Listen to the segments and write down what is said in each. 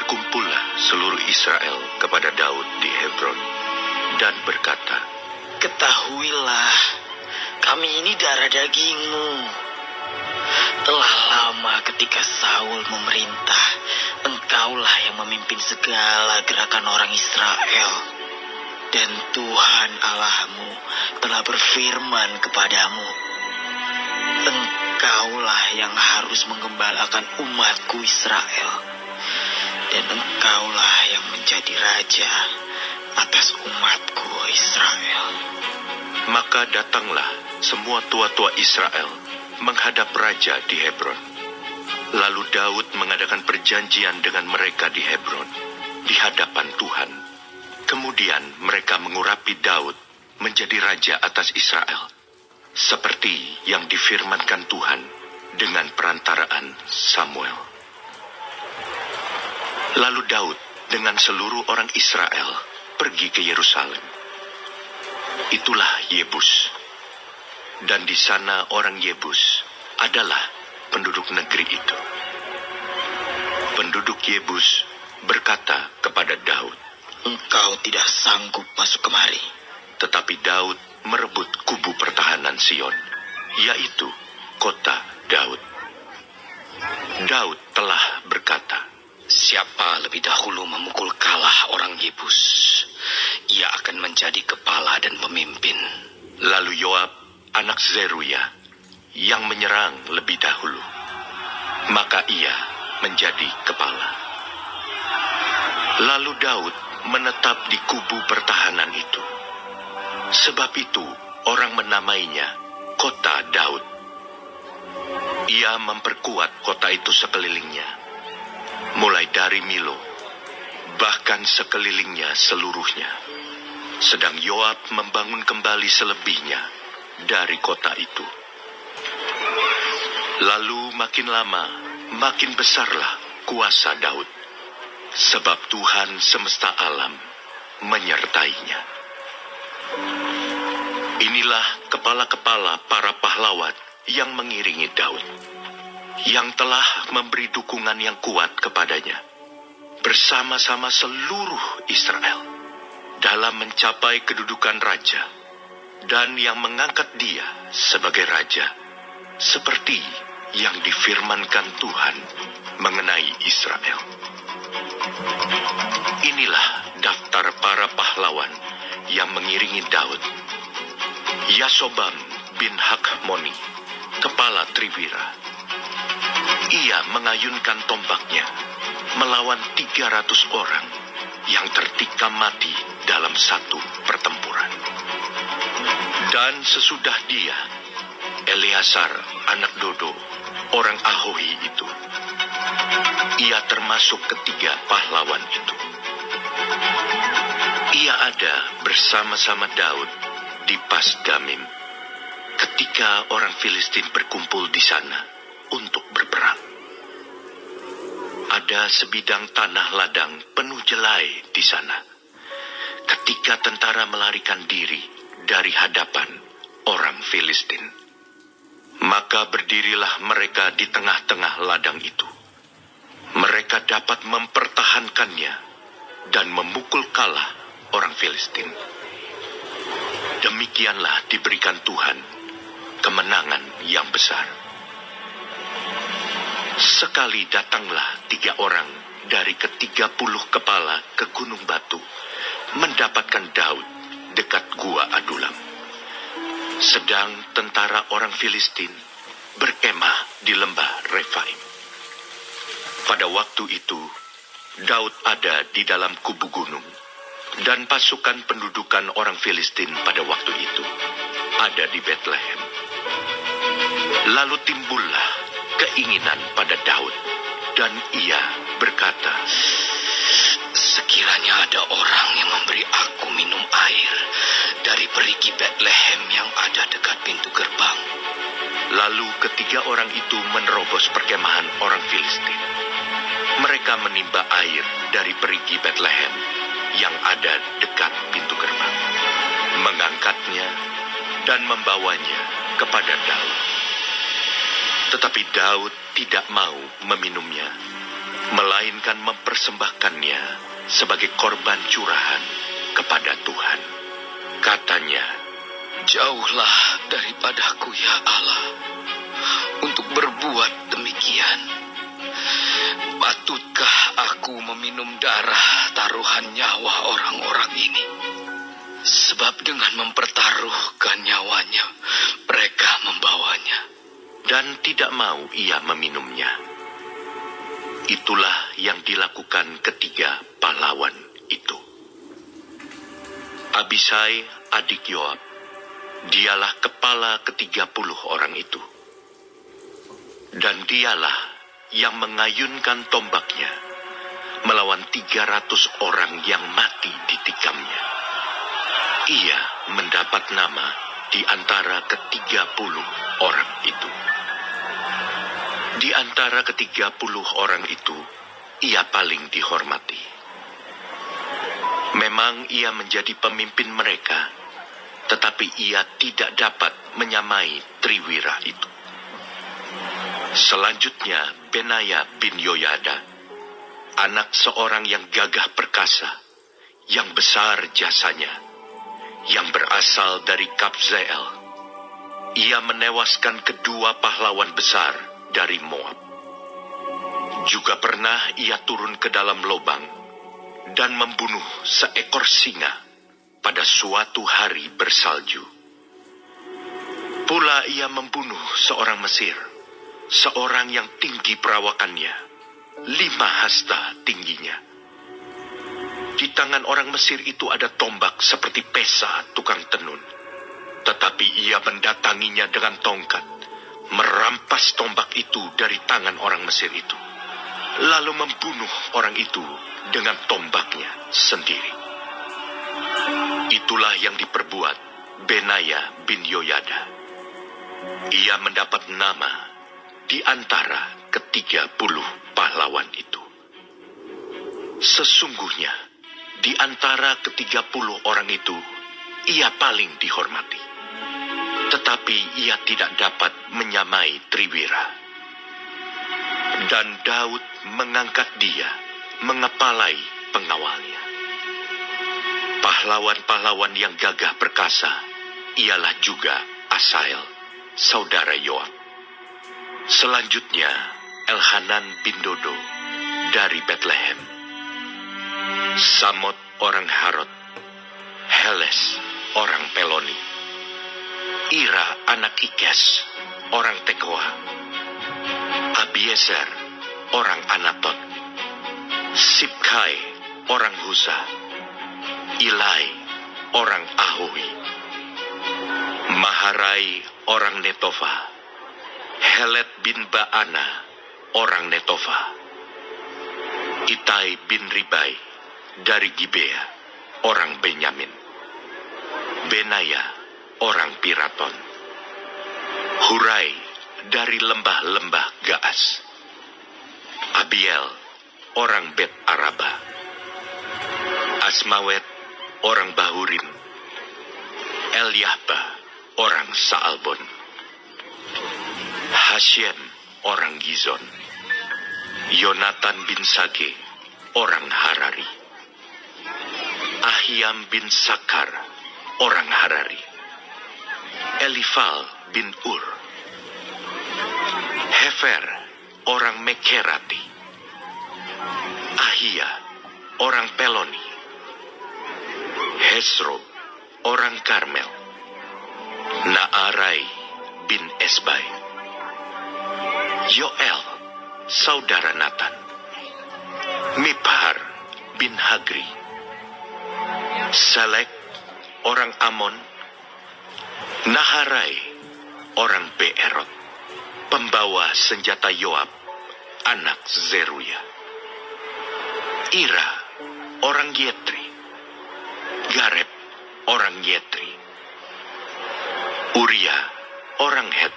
Berkumpullah seluruh Israel kepada Daud di Hebron dan berkata, "Ketahuilah, kami ini darah dagingmu. Telah lama ketika Saul memerintah, engkaulah yang memimpin segala gerakan orang Israel. Dan Tuhan Allahmu telah berfirman kepadamu, engkaulah yang harus menggembalakan umatku Israel. Dan engkaulah yang menjadi raja atas umatku Israel." Maka datanglah semua tua-tua Israel menghadap raja di Hebron. Lalu Daud mengadakan perjanjian dengan mereka di Hebron, di hadapan Tuhan. Kemudian mereka mengurapi Daud menjadi raja atas Israel, seperti yang difirmankan Tuhan dengan perantaraan Samuel. Lalu Daud dengan seluruh orang Israel pergi ke Yerusalem. Itulah Yebus. Dan di sana orang Yebus adalah penduduk negeri itu. Penduduk Yebus berkata kepada Daud, "Engkau tidak sanggup masuk kemari." tetapi Daud merebut kubu pertahanan Sion, yaitu kota Daud. Daud telah berkata, "Siapa lebih dahulu memukul kalah orang Yebus, ia akan menjadi kepala dan pemimpin." Lalu Yoab, anak Zeruya, yang menyerang lebih dahulu, maka ia menjadi kepala. Lalu Daud menetap di kubu pertahanan itu. Sebab itu orang menamainya Kota Daud. Ia memperkuat kota itu sekelilingnya, mulai dari Milo, bahkan sekelilingnya seluruhnya. Sedang Yoab membangun kembali selebihnya dari kota itu. Lalu makin lama, makin besarlah kuasa Daud, sebab Tuhan semesta alam menyertainya. Inilah kepala-kepala para pahlawan yang mengiringi Daud, yang telah memberi dukungan yang kuat kepadanya, bersama-sama seluruh Israel, dalam mencapai kedudukan raja, dan yang mengangkat dia sebagai raja, seperti yang difirmankan Tuhan mengenai Israel. Inilah daftar para pahlawan yang mengiringi Daud. Yasobam bin Hakmoni, kepala Triwira. Ia mengayunkan tombaknya melawan 300 orang yang tertikam mati dalam satu pertempuran. Dan sesudah dia, Eleazar anak Dodo, orang Ahohi itu. Ia termasuk ketiga pahlawan itu. Ia ada bersama-sama Daud di Pas-Damim ketika orang Filistin berkumpul di sana untuk berperang. Ada sebidang tanah ladang penuh jelai di sana ketika tentara melarikan diri dari hadapan orang Filistin. Maka berdirilah mereka di tengah-tengah ladang itu. Mereka dapat mempertahankannya dan memukul kalah orang Filistin. Demikianlah diberikan Tuhan kemenangan yang besar. Sekali datanglah 3 orang dari ke-30 kepala ke Gunung Batu, mendapatkan Daud dekat Gua Adulam. Sedang tentara orang Filistin berkemah di lembah Refaim. Pada waktu itu, Daud ada di dalam kubu gunung, dan pasukan pendudukan orang Filistin pada waktu itu ada di Betlehem. Lalu timbullah keinginan pada Daud, dan ia berkata, "Sekiranya ada orang yang memberi aku minum air dari perigi Betlehem yang ada dekat pintu gerbang." Lalu ketiga orang itu menerobos perkemahan orang Filistin. Mereka menimba air dari perigi Betlehem yang ada dekat pintu gerbang, mengangkatnya dan membawanya kepada Daud. Tetapi Daud tidak mau meminumnya, melainkan mempersembahkannya sebagai korban curahan kepada Tuhan. Katanya, "Jauhlah daripadaku ya Allah, untuk berbuat demikian. Patutkah aku meminum darah taruhan nyawa orang-orang ini? Sebab dengan mempertaruhkan nyawanya, mereka membawanya." dan tidak mau ia meminumnya. Itulah yang dilakukan ketiga pahlawan itu. Abisai, adik Yoab, dialah kepala ke-30 orang itu. Dan dialah yang mengayunkan tombaknya melawan 300 orang yang mati ditikamnya. Ia mendapat nama di antara ke-30 orang itu. Di antara ke-30 orang itu, ia paling dihormati. Memang ia menjadi pemimpin mereka, tetapi ia tidak dapat menyamai Triwira itu. Selanjutnya, Benaya bin Yoyada, anak seorang yang gagah perkasa, yang besar jasanya, yang berasal dari Kabzeel. Ia menewaskan kedua pahlawan besar dari Moab. Juga pernah ia turun ke dalam lubang dan membunuh seekor singa pada suatu hari bersalju. Pula ia membunuh seorang Mesir, seorang yang tinggi perawakannya, 5 hasta tingginya. Di tangan orang Mesir itu ada tombak seperti pesa tukang tenun, tetapi ia mendatanginya dengan tongkat, merampas tombak itu dari tangan orang Mesir itu, lalu membunuh orang itu dengan tombaknya sendiri. Itulah yang diperbuat Benaya bin Yoyada. Ia mendapat nama di antara ke-30 pahlawan itu. Sesungguhnya, di antara ke-30 orang itu, ia paling dihormati. Tetapi ia tidak dapat menyamai Triwira. Dan Daud mengangkat dia mengepalai pengawalnya. Pahlawan-pahlawan yang gagah perkasa ialah juga Asael, saudara Yoab. Selanjutnya, Elhanan bin Dodo dari Betlehem. Samot orang Harod, Heles orang Peloni, Ira anak Ikes, orang Tekoa, Abiezer, orang Anatot, Sibkai, orang Husa, Ilai, orang Ahohi, Maharai, orang Netofa, Helet bin Baana, orang Netofa, Itai bin Ribai, dari Gibea, orang Benyamin, Benaya, orang Piraton, Hurai dari lembah-lembah Gaas, Abiel orang Bet Araba, Asmawet orang Bahurim, Eliahba orang Saalbon, Hashem orang Gizon, Yonatan bin Sage orang Harari, Ahiam bin Sakar orang Harari, Elifal bin Ur, Hefer orang Mekerati, Ahia orang Peloni, Hesro orang Karmel, Naarai bin Esbai, Yoel saudara Natan, Miphar bin Hagri, Selek orang Amon, Naharai orang Beerot, pembawa senjata Yoab, anak Zeruya, Ira orang Yetri, Gareb orang Yetri, Uria orang Het,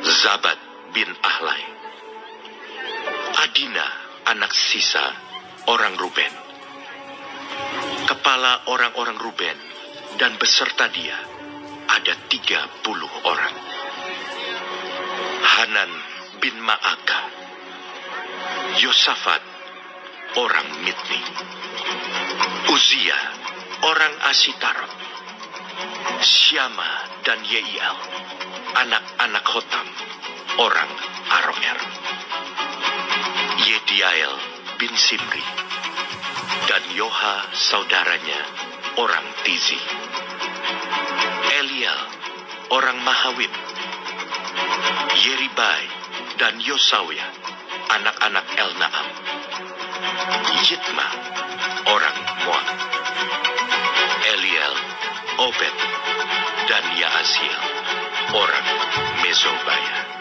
Zabad bin Ahlai, Adina anak Sisa orang Ruben, kepala orang-orang Ruben, dan beserta dia ada 30 orang. Hanan bin Ma'aka, Yosafat, orang Mitni. Uzia, orang Asitarot. Syama dan Yeiel, anak-anak Hotam, orang Aroer. Yediael bin Simri, dan Yoha saudaranya, orang Tizi. Eliel, orang Mahawim. Yeribai dan Yosawia, anak-anak Elnaam. Yitma, orang Moab. Eliel, Obed, dan Yaasiel, orang Mezobaya.